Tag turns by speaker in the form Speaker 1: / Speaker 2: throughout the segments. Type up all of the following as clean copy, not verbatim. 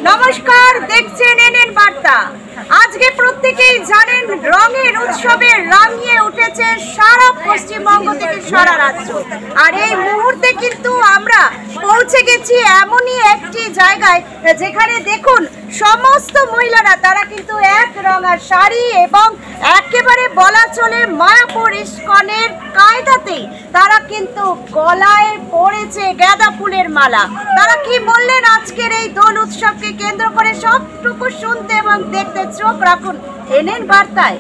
Speaker 1: নমস্কার, দেখছেন এনএন বার্তা। আজকে প্রত্যেকেই জানেন রঙের উৎসবে রাঙিয়ে উঠেছে সারা পশ্চিমবঙ্গ থেকে সারা রাজ্য। আর এই মুহূর্তে কিন্তু আমরা পৌঁছে গেছি এমনই একটি জায়গায় যেখানে দেখুন সমস্ত মহিলারা তারা কিন্তু এক রঙা শাড়ি এবং একেবারে বলা চলে মায়াপুর ইস্কনের কায়দাতেই তারা কিন্তু গলায় পড়েছে গাঁদা ফুলের মালা। তারা কি বললেন আজকের এই দোল উৎসবকে কেন্দ্র করে সবটুকু শুনতে এবং দেখতে চোখ রাখুন এনএন বার্তায়।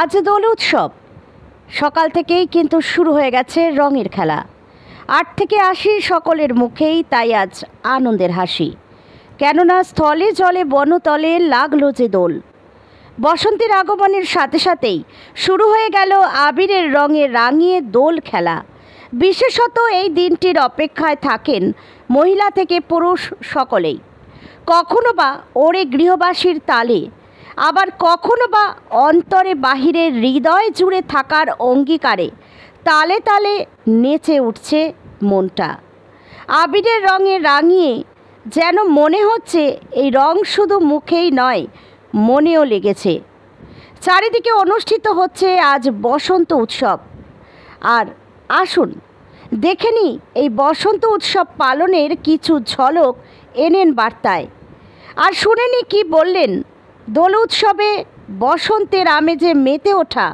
Speaker 1: আজ দোল উৎসব সকাল থেকেই কিন্তু শুরু হয়ে গেছে রঙের খেলা। 8 থেকে 80 সকলের মুখেই তাই আজ আনন্দের হাসি, কেননা স্থলে জলে বনতলে লাগলো যে দোল। বসন্তের আগমনের সাথে সাথেই শুরু হয়ে গেল আবিরের রঙে রাঙিয়ে দোল খেলা। বিশেষত এই দিনটির অপেক্ষায় থাকেন মহিলা থেকে পুরুষ সকলেই। কখনো বা ওরে গৃহবাসীর তালে, আবার কখনো বা অন্তরে বাহিরে হৃদয় জুড়ে থাকার অঙ্গীকারে তালে তালে নেচে উঠছে মনটা। আবিরের রঙে রাঙিয়ে যেন মনে হচ্ছে এই রং শুধু মুখেই নয়, মনেও লেগেছে। চারিদিকে অনুষ্ঠিত হচ্ছে আজ বসন্ত উৎসব। আর আসুন দেখে নিই এই বসন্ত উৎসব পালনের কিছু ঝলক এনএন বার্তায়। আর শুনে নি কী বললেন দোল উৎসবে বসন্তের আমেজে মেতে ওঠা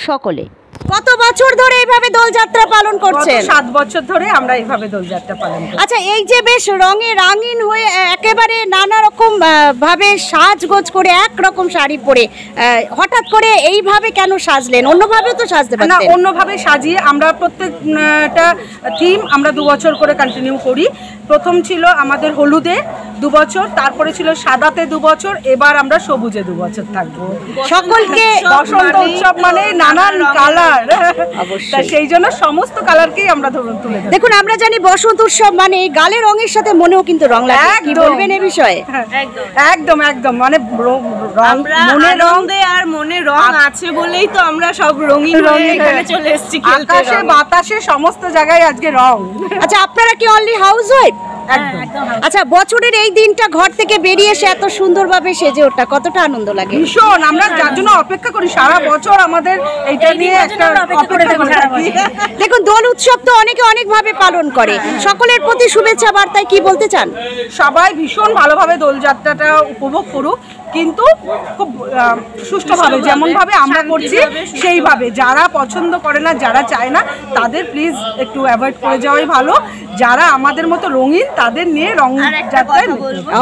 Speaker 1: সকলে। কত বছর ধরে এইভাবে দোলযাত্রা পালন করছেন?
Speaker 2: 7 বছর ধরে আমরা এইভাবে দোলযাত্রা পালন করি।
Speaker 1: আচ্ছা, এই যে বেশ রঙে রাঙিন হয়ে একেবারে নানা রকম ভাবে সাজগোজ করে একরকম শাড়ি পরে হঠাৎ করে এইভাবে কেন সাজলেন? অন্যভাবেও তো সাজতে পারতেন।
Speaker 2: না, অন্যভাবে সাজিয়ে আমরা প্রত্যেকটা থিম আমরা 2 বছর করে কন্টিনিউ করি। প্রথম ছিল আমাদের হলুদে 2 বছর, তারপরে ছিল সাদাতে 2 বছর, এবার আমরা সবুজে 2 বছর থাকবো।
Speaker 1: সকলকে
Speaker 2: বসন্ত উৎসব মানে নানান কালার, সেই জন্য সমস্ত কালারকেই আমরা তুলে ধরি।
Speaker 1: দেখুন, আমরা জানি বসন্ত উৎসব মানে গালে রঙের সাথে মনেও কিন্তু রং লাগে। কি বলবেন এই বিষয়ে?
Speaker 2: একদম একদম, মানে
Speaker 1: মনে রং
Speaker 3: দেয় আর মনে রং আছে বলেই তো আমরা সব রঙিন হয়ে এখানে চলে এসেছি।
Speaker 2: আকাশে বাতাসে সমস্ত জায়গায় আজকে রং।
Speaker 1: আচ্ছা, আপনারা কি অনলি হাউস ওয়াইফ? আচ্ছা, বছরের এই দিনটা ঘর থেকে বেরিয়ে এসে এত সুন্দরভাবে সেজে ওঠা কতটা আনন্দ লাগে?
Speaker 2: ভীষণ। আমরা যার জন্য অপেক্ষা করি সারা বছর, আমাদের এইটা নিয়ে একটা অপেক্ষা করি।
Speaker 1: দেখুন, দোল উৎসব তো অনেকে অনেকভাবে পালন করে। সকলের প্রতি শুভেচ্ছা বার্তায় কি বলতে চান?
Speaker 2: সবাই ভীষণ ভালোভাবে দোলযাত্রাটা উপভোগ করুক, কিন্তু খুব সুষ্ঠুভাবে, যেমনভাবে আমরা করছি সেইভাবে। যারা পছন্দ করে না, যারা চায় না, তাদের প্লিজ একটু অ্যাভয়েড করে যাওয়াই ভালো। যারা আমাদের মতো রঙিন তাদের নিয়ে রং যাত্রায়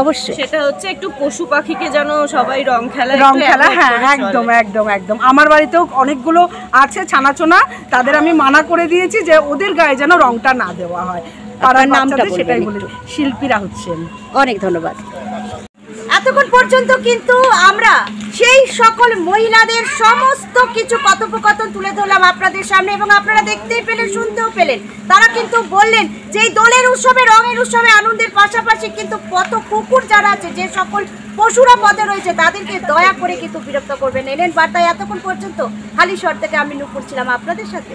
Speaker 1: অবশ্যই,
Speaker 3: সেটা হচ্ছে একটু পশু পাখিকে যেন সবাই রং খেলা।
Speaker 2: হ্যাঁ, একদম একদম একদম। আমার বাড়িতেও অনেকগুলো আছে ছানাচোনা, তাদের আমি মানা করে দিয়েছি যে ওদের গায়ে যেন রংটা না দেওয়া হয়।
Speaker 1: তার নামটা
Speaker 2: সেটাই বলি। শিল্পীরা হচ্ছেন।
Speaker 1: অনেক ধন্যবাদ। এতক্ষণ পর্যন্ত কিন্তু আমরা সেই সকল মহিলাদের সমস্ত কিছু কথোপকথন তুলে ধরলাম আপনাদের সামনে, এবং আপনারা দেখতেই পেলেন, শুনতেও পেলেন। তারা কিন্তু বললেন যে এই দোলের উৎসবে, রঙের উৎসবে আনন্দের পাশাপাশি কিন্তু পথ কুকুর যারা আছে, যে সকল পশুরা পথে রয়েছে, তাদেরকে দয়া করে কিন্তু বিরক্ত করবেন। এনএন বার্তায় এতক্ষণ পর্যন্ত হালিশহর থেকে আমি নূপুর ছিলাম আপনাদের সাথে।